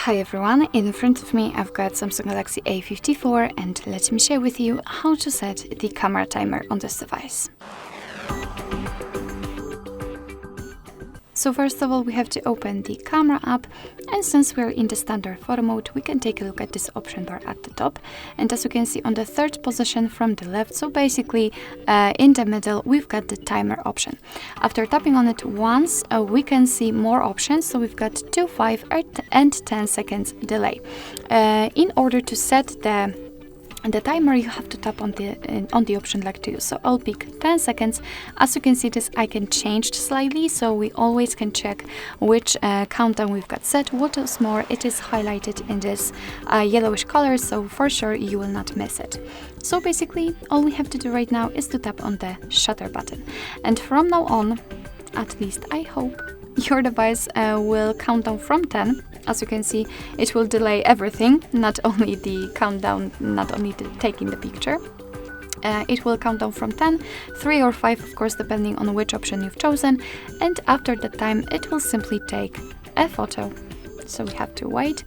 Hi everyone, in front of me I've got Samsung Galaxy A54 and let me share with you how to set the camera timer on this device. So first of all, we have to open the camera app, and since we're in the standard photo mode, we can take a look at this option bar at the top. And as you can see on the third position from the left, so basically in the middle, we've got the timer option. After tapping on it once, we can see more options. So we've got 2, 5, and 10 seconds delay. In order to set the timer, you have to tap on the option like to use. So I'll pick 10 seconds. As you can see, this icon changed slightly, so we always can check which countdown we've got set. What is more, it is highlighted in this yellowish color, so for sure you will not miss it. So basically, all we have to do right now is to tap on the shutter button. And from now on, at least I hope, your device will count down from 10. As you can see, it will delay everything, not only the countdown, not only taking the picture. It will count down from 10, 3 or 5, of course, depending on which option you've chosen. And after that time, it will simply take a photo. So we have to wait.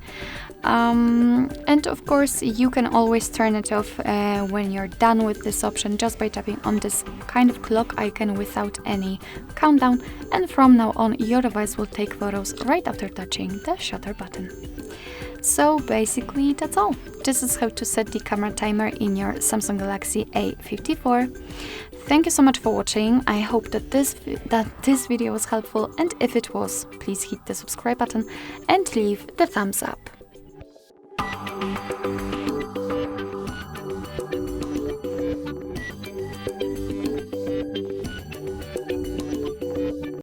And of course, you can always turn it off when you're done with this option just by tapping on this kind of clock icon without any countdown. And from now on, your device will take photos right after touching the shutter button. So basically, that's all. This is how to set the camera timer in your Samsung Galaxy A54. Thank you so much for watching. I hope that this video was helpful, and if it was, please hit the subscribe button and leave the thumbs up.